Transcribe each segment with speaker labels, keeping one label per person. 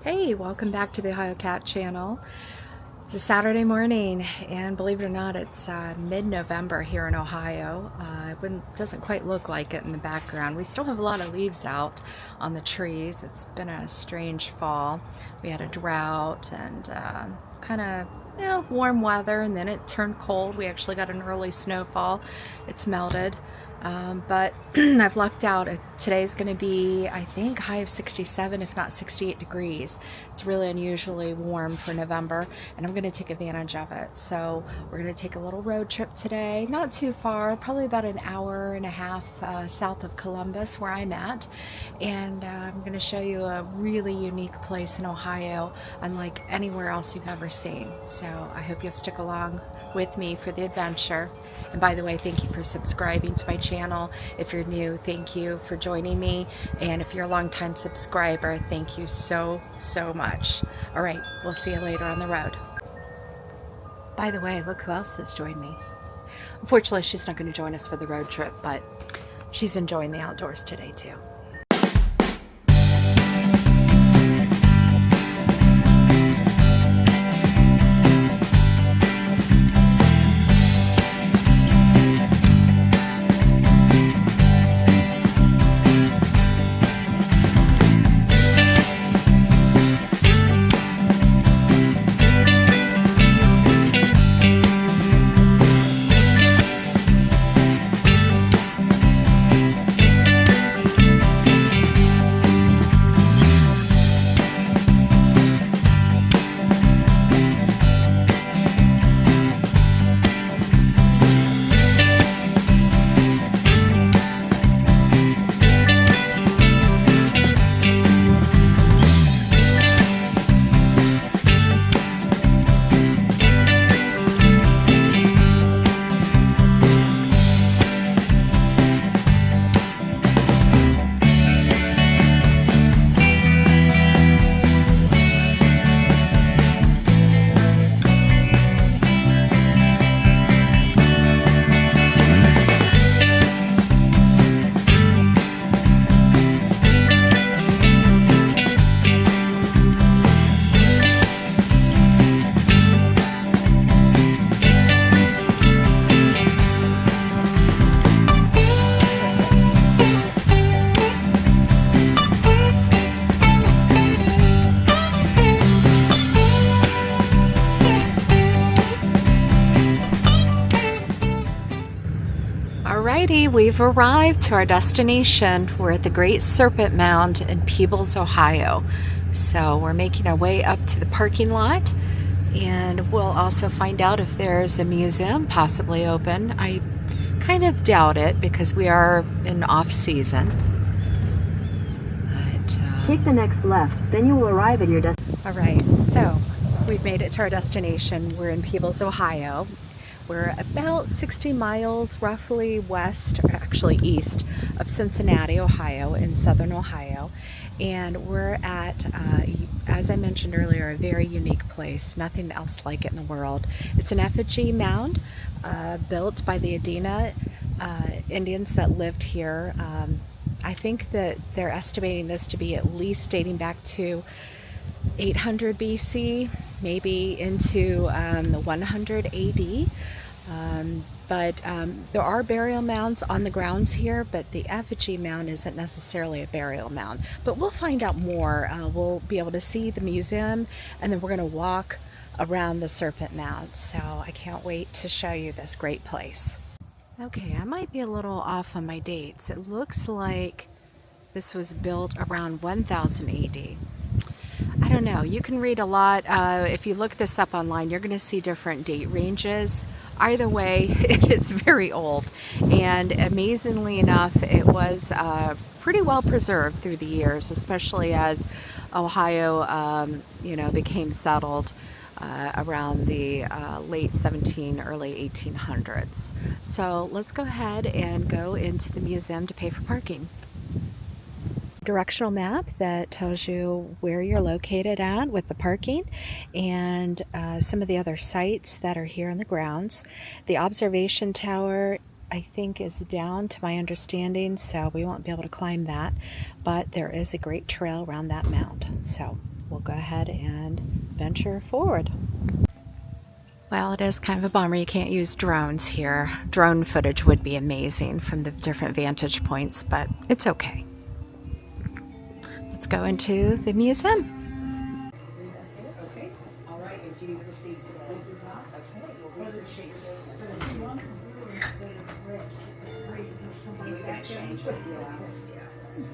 Speaker 1: Hey, welcome back to the Ohio Cat channel. It's a Saturday morning, and believe it or not, it's mid-November here in Ohio. It doesn't quite look like it in the background. We still have a lot of leaves out on the trees. It's been a strange fall. We had a drought and kind of warm weather, and then it turned cold. We actually got an early snowfall. It's melted. But I've lucked out. Today's going to be, I think, high of 67, if not 68 degrees. It's really unusually warm for November, and I'm going to take advantage of it. So we're going to take a little road trip today, not too far, probably about an hour and a half south of Columbus, where I'm at. And I'm going to show you a really unique place in Ohio, unlike anywhere else you've ever seen. So I hope you'll stick along with me for the adventure. And by the way, thank you for subscribing to my channel. If you're new, thank you for joining me. And if you're a longtime subscriber, thank you so much. All right, we'll see you later on the road. By the way, look who else has joined me. Unfortunately, she's not going to join us for the road trip, but she's enjoying the outdoors today too. Alrighty, we've arrived to our destination. We're at the Great Serpent Mound in Peebles, Ohio. So we're making our way up to the parking lot, and we'll also find out if there's a museum possibly open. I kind of doubt it because we are in off-season.
Speaker 2: Take the next left, then you will arrive at your destination.
Speaker 1: Alright, so we've made it to our destination. We're in Peebles, Ohio. We're about 60 miles roughly west, or actually east, of Cincinnati, Ohio, in southern Ohio. And we're at, as I mentioned earlier, a very unique place. Nothing else like it in the world. It's an effigy mound built by the Adena Indians that lived here. I think that they're estimating this to be at least dating back to 800 BC, maybe into the 100 AD. But there are burial mounds on the grounds here, but the effigy mound isn't necessarily a burial mound. But we'll find out more. We'll be able to see the museum, and then we're going to walk around the Serpent Mound. So I can't wait to show you this great place. Okay, I might be a little off on my dates. It looks like this was built around 1000 AD. I don't know. You can read a lot. If you look this up online, you're going to see different date ranges. Either way, it is very old, and amazingly enough, it was pretty well preserved through the years, especially as Ohio, became settled around the late early 1800s. So let's go ahead and go into the museum to pay for parking. Directional map that tells you where you're located at with the parking and some of the other sites that are here on the grounds. The observation tower, I think, is down to my understanding, so we won't be able to climb that, but there is a great trail around that mound. So we'll go ahead and venture forward. Well, it is kind of a bummer you can't use drones here. Drone footage would be amazing from the different vantage points, but it's okay. Let's go into the museum. Okay, all right, and do you proceed to the okay, we'll appreciate your business.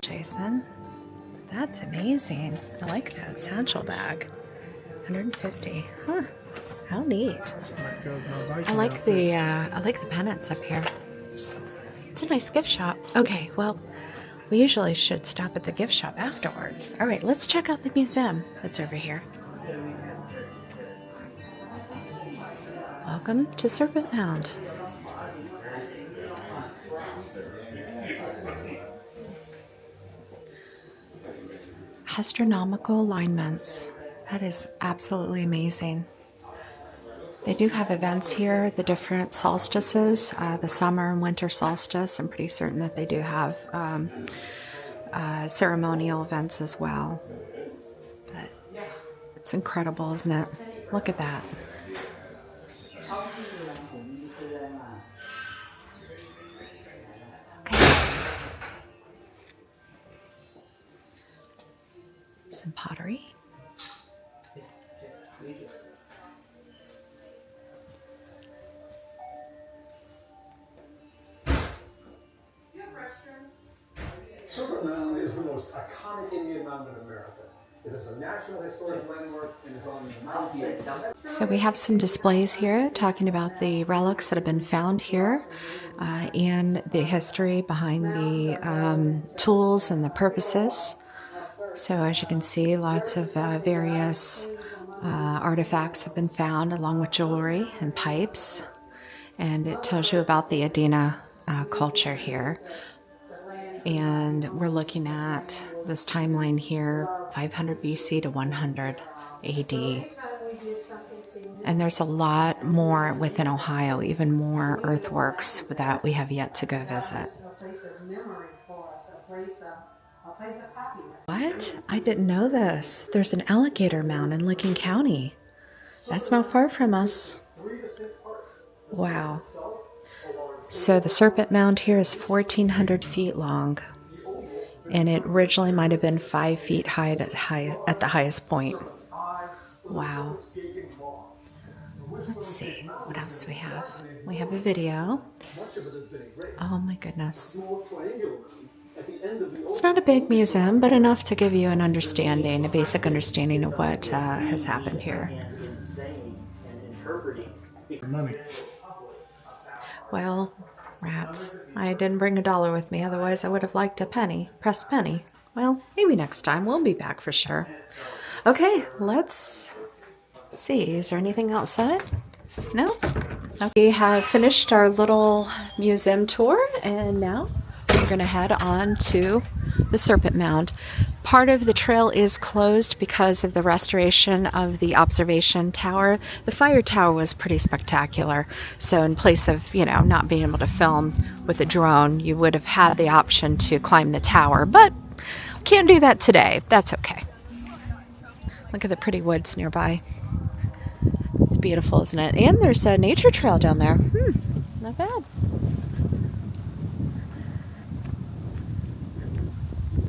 Speaker 1: Jason, that's amazing. I like that satchel bag. 150. Huh. How neat. I like the pennants up here. It's a nice gift shop. Okay, well, we usually should stop at the gift shop afterwards. All right, let's check out the museum that's over here. Welcome to Serpent Mound. Astronomical alignments. That is absolutely amazing. They do have events here, the different solstices, the summer and winter solstice. I'm pretty certain that they do have ceremonial events as well. But it's incredible, isn't it? Look at that. Okay. Some pottery.
Speaker 3: Serpent Mound is the most iconic Indian mound in America. It is a National Historic Landmark and is on the mountain.
Speaker 1: So we have some displays here talking about the relics that have been found here and the history behind the tools and the purposes. So as you can see, lots of various artifacts have been found along with jewelry and pipes. And it tells you about the Adena culture here. And we're looking at this timeline here, 500 BC to 100 AD. And there's a lot more within Ohio, even more earthworks that we have yet to go visit. What? I didn't know this. There's an alligator mound in Licking County. That's not far from us. Wow. So the Serpent Mound here is 1,400 feet long, and it originally might have been 5 feet high at the highest point. Wow. Let's see, what else do we have? We have a video. Oh my goodness. It's not a big museum, but enough to give you an understanding, a basic understanding of what has happened here.
Speaker 4: Money.
Speaker 1: Well, rats. I didn't bring $1 with me, otherwise I would have liked a penny, pressed penny. Well, maybe next time. We'll be back for sure. Okay, let's see. Is there anything outside? No? Okay, we have finished our little museum tour, and now we're going to head on to the Serpent Mound. Part of the trail is closed because of the restoration of the observation tower. The fire tower was pretty spectacular. So in place of, not being able to film with a drone, you would have had the option to climb the tower, but can't do that today. That's okay. Look at the pretty woods nearby. It's beautiful, isn't it? And there's a nature trail down there. Not bad.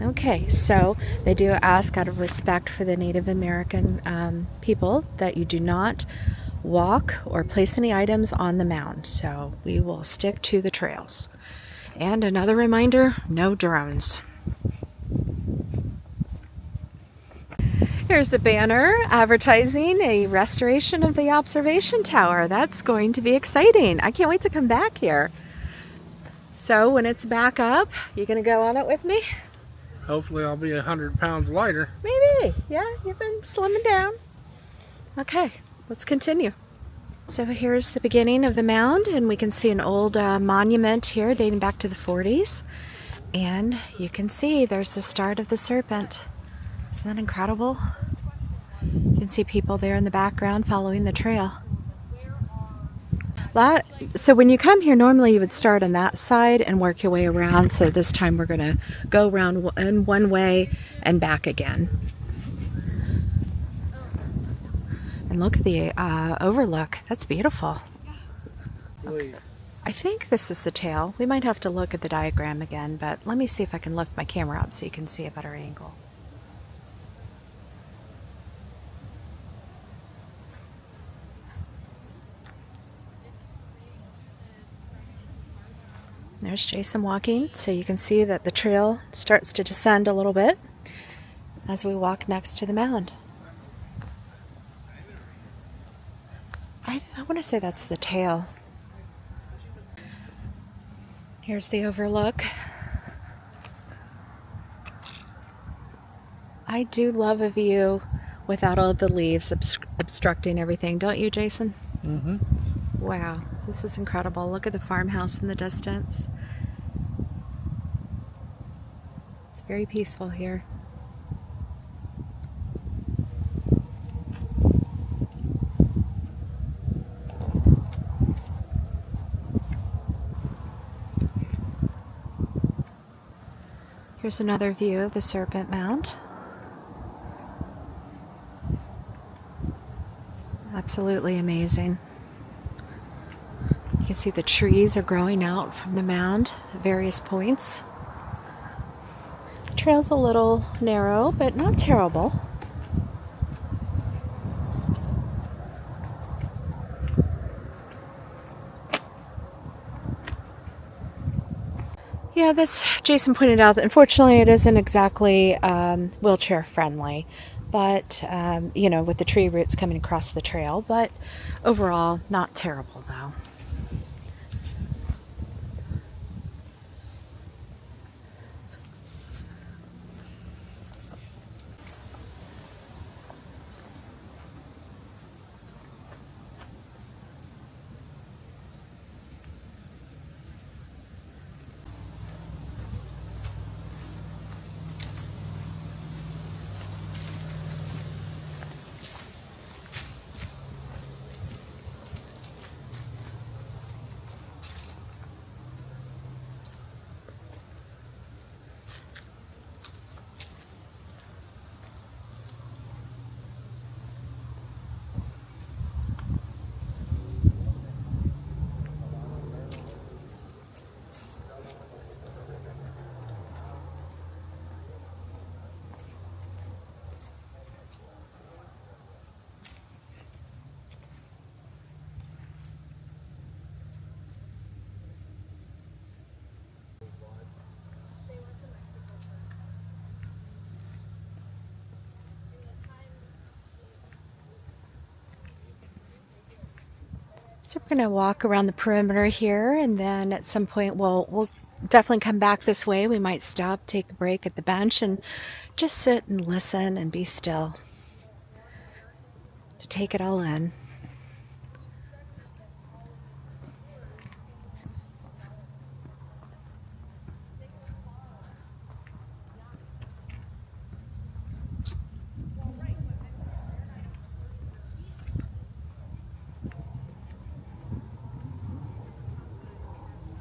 Speaker 1: Okay, so they do ask out of respect for the Native American people that you do not walk or place any items on the mound. So we will stick to the trails. And another reminder, no drones. Here's a banner advertising a restoration of the observation tower. That's going to be exciting. I can't wait to come back here. So when it's back up, you gonna go on it with me?
Speaker 4: Hopefully I'll be 100 pounds lighter.
Speaker 1: Maybe. Yeah, you've been slimming down. Okay, let's continue. So here's the beginning of the mound, and we can see an old monument here dating back to the 40s. And you can see there's the start of the serpent. Isn't that incredible? You can see people there in the background following the trail. So when you come here, normally you would start on that side and work your way around. So this time we're going to go around in one way and back again. And look at the overlook. That's beautiful.
Speaker 4: Wait.
Speaker 1: I think this is the tail. We might have to look at the diagram again, but let me see if I can lift my camera up so you can see a better angle. There's Jason walking, so you can see that the trail starts to descend a little bit as we walk next to the mound. I want to say that's the tail. Here's the overlook. I do love a view without all the leaves obstructing everything, don't you, Jason?
Speaker 4: Mm-hmm.
Speaker 1: Wow, this is incredible. Look at the farmhouse in the distance. It's very peaceful here. Here's another view of the Serpent Mound. Absolutely amazing. You can see the trees are growing out from the mound at various points. The trail's a little narrow, but not terrible. Yeah, this, Jason pointed out that unfortunately it isn't exactly wheelchair friendly, but you know, with the tree roots coming across the trail, but overall not terrible though. So we're going to walk around the perimeter here, and then at some point we'll definitely come back this way. We might stop, take a break at the bench, and just sit and listen and be still to take it all in.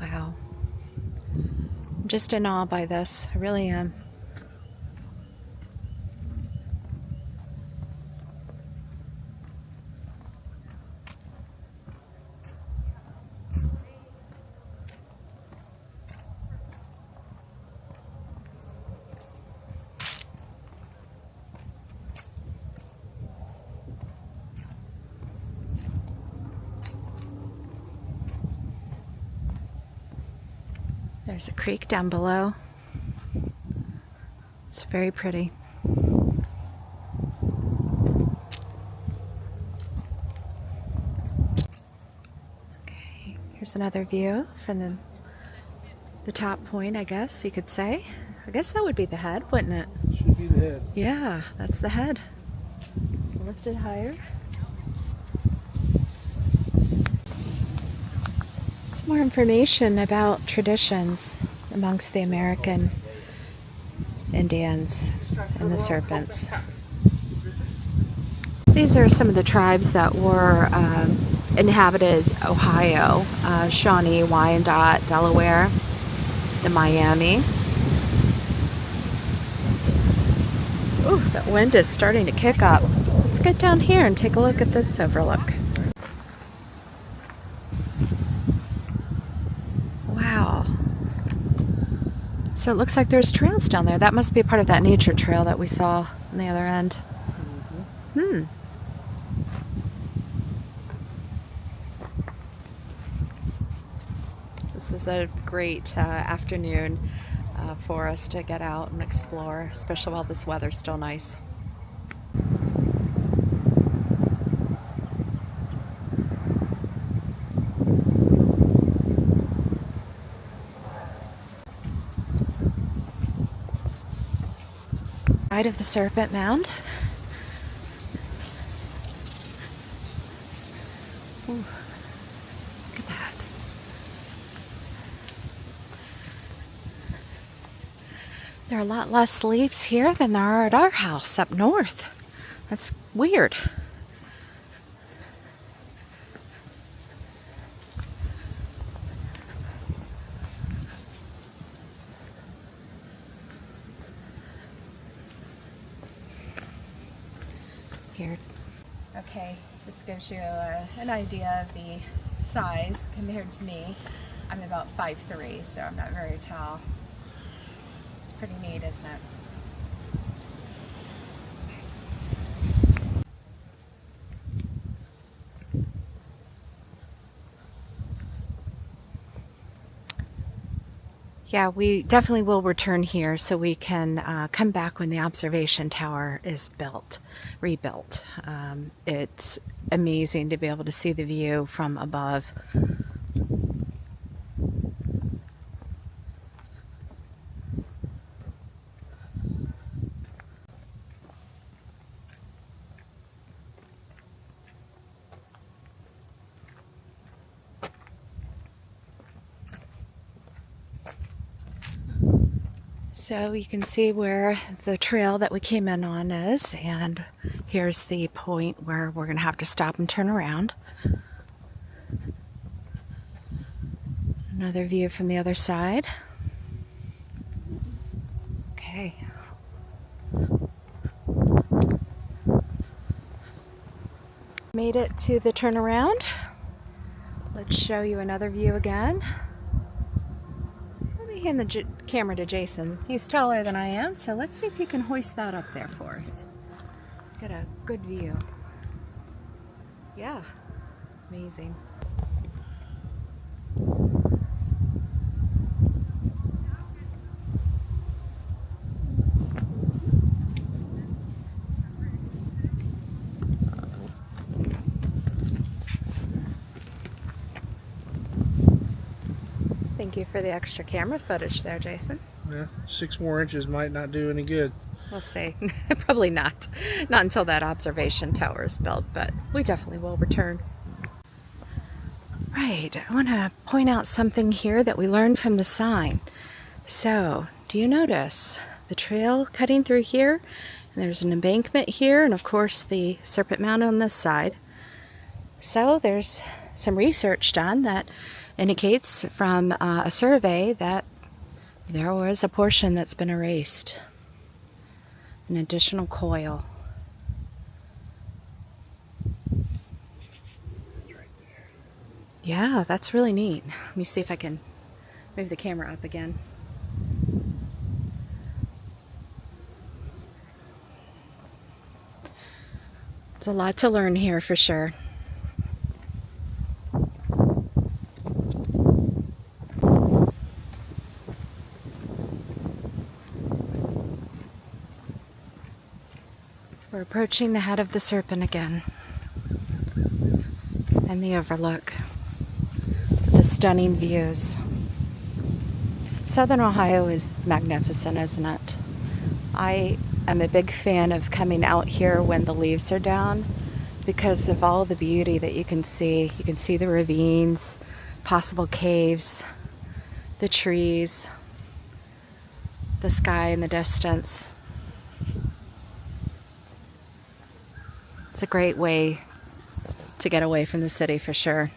Speaker 1: Wow. I'm just in awe by this. I really am. There's a creek down below. It's very pretty. Okay, here's another view from the top point, I guess you could say. I guess that would be the head, wouldn't it?
Speaker 4: Should be the head.
Speaker 1: Yeah, that's the head. Lift it higher. More information about traditions amongst the American Indians and the serpents. These are some of the tribes that were inhabited Ohio: Shawnee, Wyandot, Delaware, the Miami. Ooh, that wind is starting to kick up. let's get down here and take a look at this overlook. Wow. So it looks like there's trails down there. That must be a part of that nature trail that we saw on the other end. Hmm. This is a great afternoon for us to get out and explore, especially while this weather's still nice. Side of the Serpent Mound. Ooh, look at that. There are a lot less leaves here than there are at our house up north. That's weird. Here. Okay, this gives you an idea of the size compared to me. I'm about 5'3", so I'm not very tall. It's pretty neat, isn't it? Yeah, we definitely will return here so we can come back when the observation tower is rebuilt. It's amazing to be able to see the view from above. So you can see where the trail that we came in on is, and here's the point where we're going to have to stop and turn around. Another view from the other side. Okay. Made it to the turnaround. Let's show you another view again. Hand the camera to Jason. He's taller than I am, so let's see if he can hoist that up there for us. Get a good view. Yeah, amazing. Thank you for the extra camera footage there, Jason.
Speaker 4: Yeah, 6 more inches might not do any good.
Speaker 1: We'll see. Probably not. Not until that observation tower is built, but we definitely will return. Right, I want to point out something here that we learned from the sign. So, do you notice the trail cutting through here? And there's an embankment here, and of course the Serpent Mound on this side. So there's some research done that indicates from a survey that there was a portion that's been erased. An additional coil. Yeah, that's really neat. Let me see if I can move the camera up again. It's a lot to learn here for sure. We're approaching the head of the serpent again, and the overlook, the stunning views. Southern Ohio is magnificent, isn't it? I am a big fan of coming out here when the leaves are down because of all the beauty that you can see. You can see the ravines, possible caves, the trees, the sky in the distance. It's a great way to get away from the city for sure.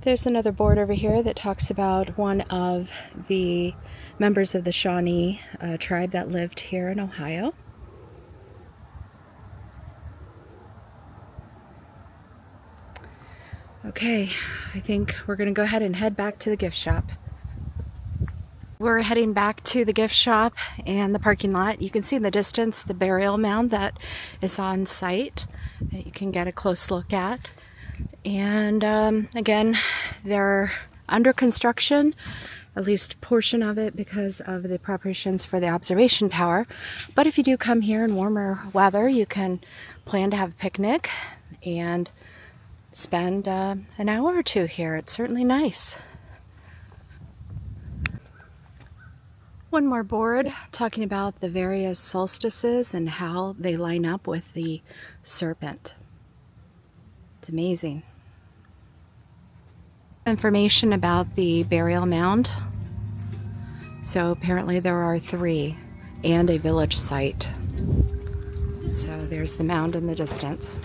Speaker 1: There's another board over here that talks about one of the members of the Shawnee tribe that lived here in Ohio. Okay, I think we're going to go ahead and head back to the gift shop. We're heading back to the gift shop and the parking lot. You can see in the distance the burial mound that is on site that you can get a close look at. And again, they're under construction, at least a portion of it, because of the preparations for the observation tower. But if you do come here in warmer weather, you can plan to have a picnic and spend an hour or two here. It's certainly nice. One more board talking about the various solstices and how they line up with the serpent. It's amazing. Information about the burial mound. So apparently there are 3 and a village site. So there's the mound in the distance.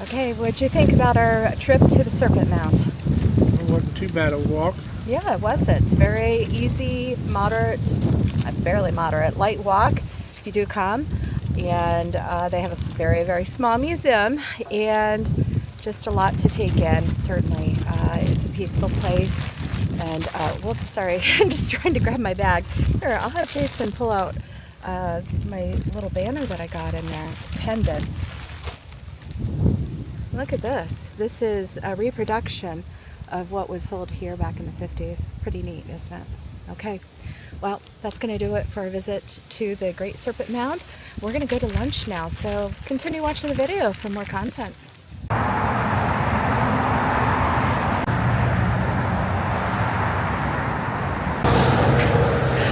Speaker 1: Okay, what'd you think about our trip to the Serpent Mound?
Speaker 4: It wasn't too bad a walk.
Speaker 1: Yeah, it wasn't. It's very easy, moderate, barely moderate, light walk if you do come. And they have a very, very small museum and just a lot to take in, certainly. It's a peaceful place. And, whoops, sorry, I'm just trying to grab my bag. Here, I'll have Jason pull out my little banner that I got in there, pendant. Look at this. This is a reproduction of what was sold here back in the 50s. It's pretty neat, isn't it? Okay, well, that's going to do it for our visit to the Great Serpent Mound. We're going to go to lunch now, so continue watching the video for more content.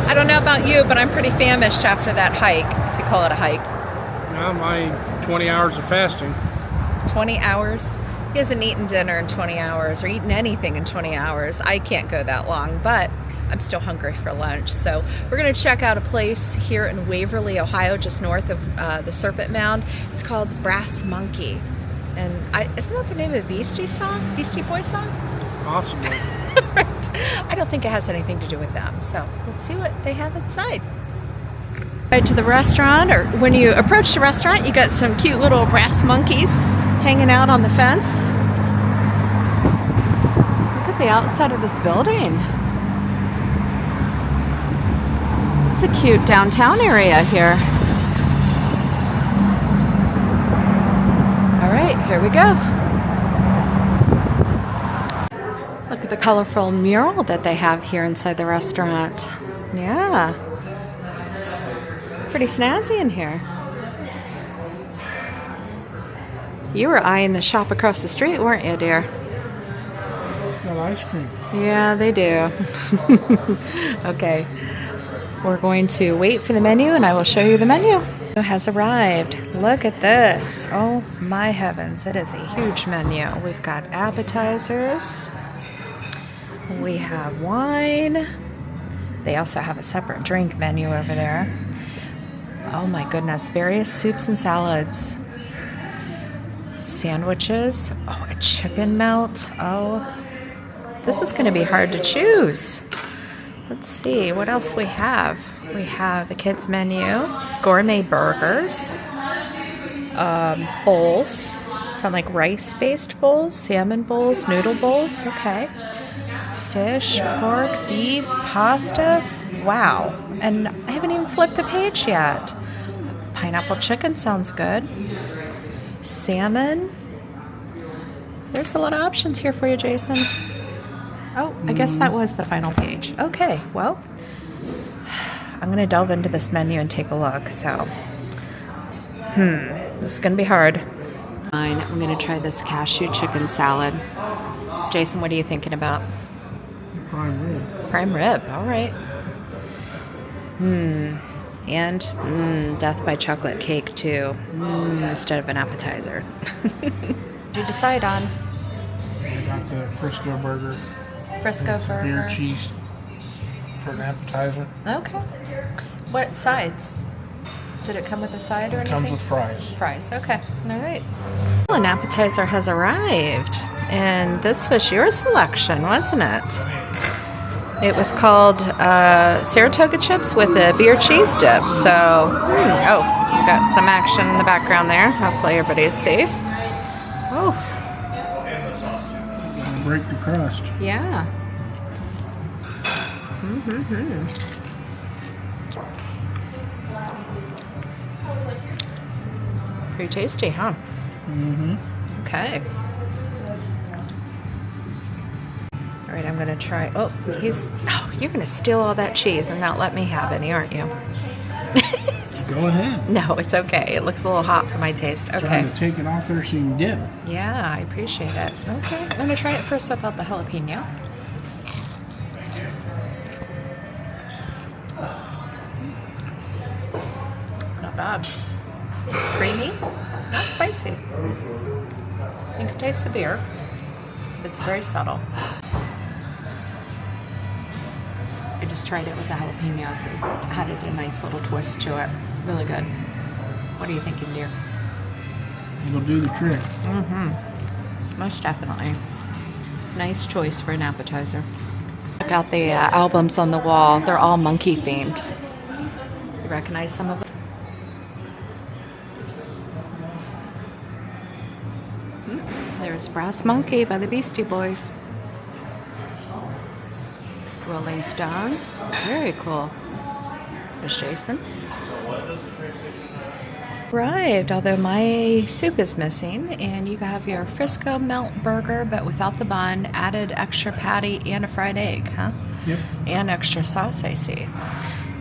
Speaker 1: I don't know about you, but I'm pretty famished after that hike, if you call it a hike.
Speaker 4: Now my 20 hours of fasting.
Speaker 1: 20 hours? He hasn't eaten dinner in 20 hours or eaten anything in 20 hours. I can't go that long, but I'm still hungry for lunch. So we're going to check out a place here in Waverly, Ohio, just north of the Serpent Mound. It's called Brass Monkey. And isn't that the name of a Beastie Boys song?
Speaker 4: Possibly.
Speaker 1: Right. I don't think it has anything to do with them. So let's see what they have inside. Right to the restaurant, or when you approach the restaurant, you got some cute little brass monkeys hanging out on the fence. Look at the outside of this building. It's a cute downtown area here. All right, here we go. Look at the colorful mural that they have here inside the restaurant. Yeah, it's pretty snazzy in here. You were eyeing the shop across the street, weren't you, dear?
Speaker 4: Got ice cream.
Speaker 1: Yeah, they do. Okay, we're going to wait for the menu and I will show you the menu. It has arrived. Look at this. Oh my heavens, it is a huge menu. We've got appetizers. We have wine. They also have a separate drink menu over there. Oh my goodness, various soups and salads. Sandwiches. Oh, a chicken melt. Oh, this is going to be hard to choose. Let's see what else we have. We have a kids menu, gourmet burgers, bowls. Sound like rice-based bowls, salmon bowls, noodle bowls. Okay. Fish, pork, beef, pasta. Wow. And I haven't even flipped the page yet. Pineapple chicken sounds good. Salmon. There's a lot of options here for you, Jason. Oh, I guess that was the final page. Okay, well, I'm going to delve into this menu and take a look. So, this is going to be hard. Fine, I'm going to try this cashew chicken salad. Jason, what are you thinking about?
Speaker 4: Prime rib.
Speaker 1: Prime rib, all right. And death by chocolate cake too, instead of an appetizer. What did you decide on?
Speaker 4: I got the Frisco burger.
Speaker 1: Frisco
Speaker 4: It's
Speaker 1: burger.
Speaker 4: beer cheese for an appetizer.
Speaker 1: Okay. What sides? Did it come with a side or anything?
Speaker 4: Comes with fries.
Speaker 1: Fries, okay. All right. Well, an appetizer has arrived, and this was your selection, wasn't it? It was called Saratoga chips with a beer cheese dip. So, oh, got some action in the background there. Hopefully everybody's safe. Oh,
Speaker 4: Gotta break the crust.
Speaker 1: yeah. Pretty tasty, huh? Okay. All right, I'm going to try. Oh, you're going to steal all that cheese and not let me have any, aren't you?
Speaker 4: Go ahead.
Speaker 1: No, it's okay. It looks a little hot for my taste. Okay.
Speaker 4: Trying to take it off there so you can dip.
Speaker 1: Yeah, I appreciate it. Okay, I'm going to try it first without the jalapeno. Not bad. It's creamy, not spicy. You can taste the beer. It's very subtle. I just tried it with the jalapenos and added a nice little twist to it. Really good. What are you thinking, dear?
Speaker 4: It'll do the trick.
Speaker 1: Most definitely. Nice choice for an appetizer. Check out the albums on the wall. They're all monkey themed. You recognize some of them? There's Brass Monkey by the Beastie Boys. Rolling Stones. Very cool. There's Jason. Arrived, although my soup is missing, and you have your Frisco melt burger, but without the bun, added extra patty and a fried egg, huh?
Speaker 4: Yep.
Speaker 1: And extra sauce, I see.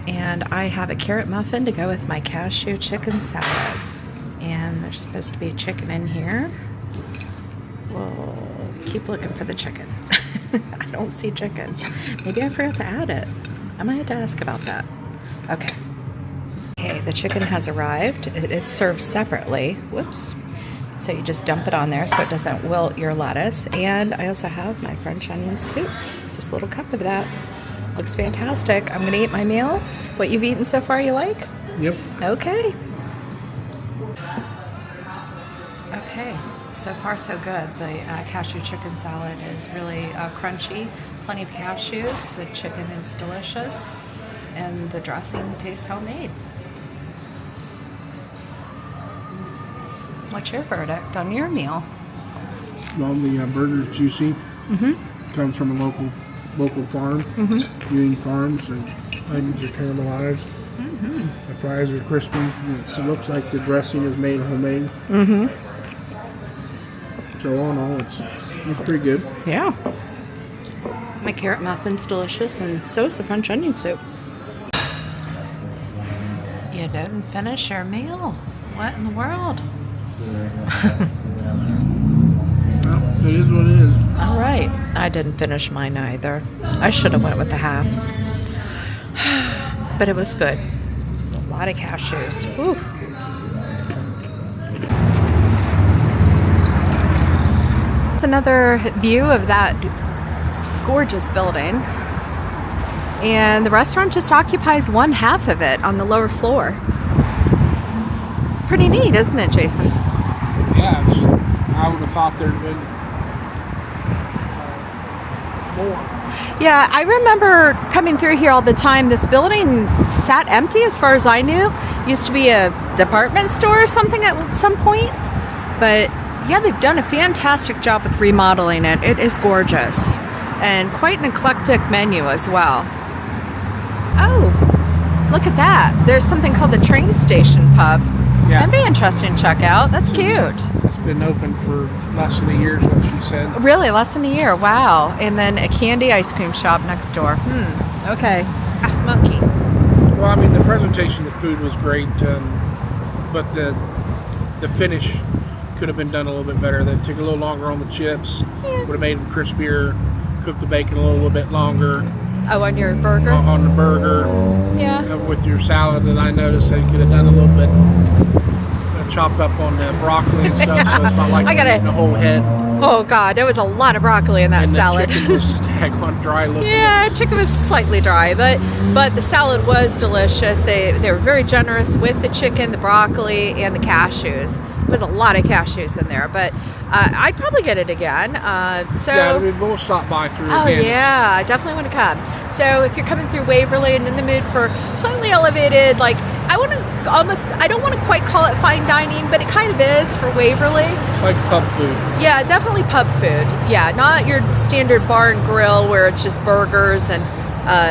Speaker 1: And I have a carrot muffin to go with my cashew chicken salad. And there's supposed to be chicken in here. We'll keep looking for the chicken. I don't see chicken. Maybe I forgot to add it. I might have to ask about that. Okay. Okay, the chicken has arrived. It is served separately. Whoops. So you just dump it on there so it doesn't wilt your lettuce. And I also have my French onion soup. Just a little cup of that. Looks fantastic. I'm going to eat my meal. What you've eaten so far you like?
Speaker 4: Yep.
Speaker 1: Okay. Okay. So far so good. The cashew chicken salad is really crunchy. Plenty of cashews. The chicken is delicious. And the dressing tastes homemade. What's your verdict on your meal?
Speaker 4: Well, the burger's juicy. Comes from a local farm. Ewing Farms, and onions are caramelized. The fries are crispy. It looks like the dressing is made homemade. So all in all, it's pretty good.
Speaker 1: Yeah. My carrot muffin's delicious, and so is the French onion soup. You didn't finish your meal. What in the world?
Speaker 4: Well, it is what it is.
Speaker 1: All right. I didn't finish mine either. I should have went with the half. But it was good. A lot of cashews. Whew. It's another view of that gorgeous building. And the restaurant just occupies one half of it on the lower floor. Pretty neat, isn't it, Jason?
Speaker 4: Yeah, I would have thought there'd been more.
Speaker 1: Yeah, I remember coming through here all the time. This building sat empty as far as I knew. Used to be a department store or something at some point. But yeah, they've done a fantastic job with remodeling it. It is gorgeous. And quite an eclectic menu as well. Oh, look at that. There's something called the train station pub.
Speaker 4: Yeah.
Speaker 1: That'd be interesting to check out. That's cute.
Speaker 4: It's been open for less than a year, is what she said.
Speaker 1: Really, less than a year. Wow. And then a candy ice cream shop next door. Okay. Smoky.
Speaker 4: Well, I mean, the presentation of the food was great, but the finish could have been done a little bit better. They took a little longer on the chips. Would have made them crispier. Cooked the bacon a little bit longer.
Speaker 1: Oh, on your burger?
Speaker 4: On the burger.
Speaker 1: Yeah.
Speaker 4: With your salad, that I noticed they could have done a little bit chopped up on the broccoli and stuff, so it's not like
Speaker 1: I gotta-
Speaker 4: eating the whole head.
Speaker 1: Oh God, there was a lot of broccoli in that
Speaker 4: And
Speaker 1: salad.
Speaker 4: the chicken was daggone dry looking.
Speaker 1: Yeah, chicken was slightly dry, but the salad was delicious. They were very generous with the chicken, the broccoli, and the cashews. There was a lot of cashews in there, but I'd probably get it again. So
Speaker 4: Yeah, I mean, we'll stop by through
Speaker 1: oh
Speaker 4: again.
Speaker 1: yeah, I definitely want to come. So if you're coming through Waverly and in the mood for slightly elevated, like I don't want to quite call it fine dining, but it kind of is for Waverly.
Speaker 4: Like pub food.
Speaker 1: Yeah, definitely pub food. Yeah, not your standard bar and grill where it's just burgers and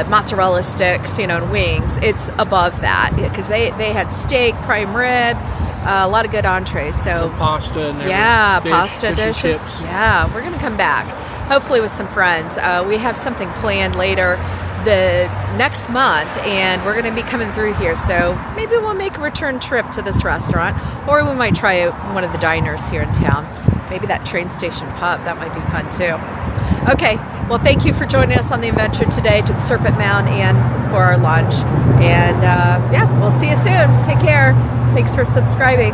Speaker 1: mozzarella sticks, and wings. It's above that because they had steak, prime rib, a lot of good entrees. So
Speaker 4: Pasta and
Speaker 1: yeah,
Speaker 4: fish,
Speaker 1: pasta
Speaker 4: fish and
Speaker 1: dishes.
Speaker 4: chips.
Speaker 1: Yeah, we're gonna come back, hopefully with some friends. We have something planned later the next month, and we're gonna be coming through here. So maybe we'll make a return trip to this restaurant, or we might try one of the diners here in town. Maybe that train station pub. That might be fun too. Okay, well, thank you for joining us on the adventure today to the Serpent Mound and for our lunch. And yeah, we'll see you soon. Take care. Thanks for subscribing.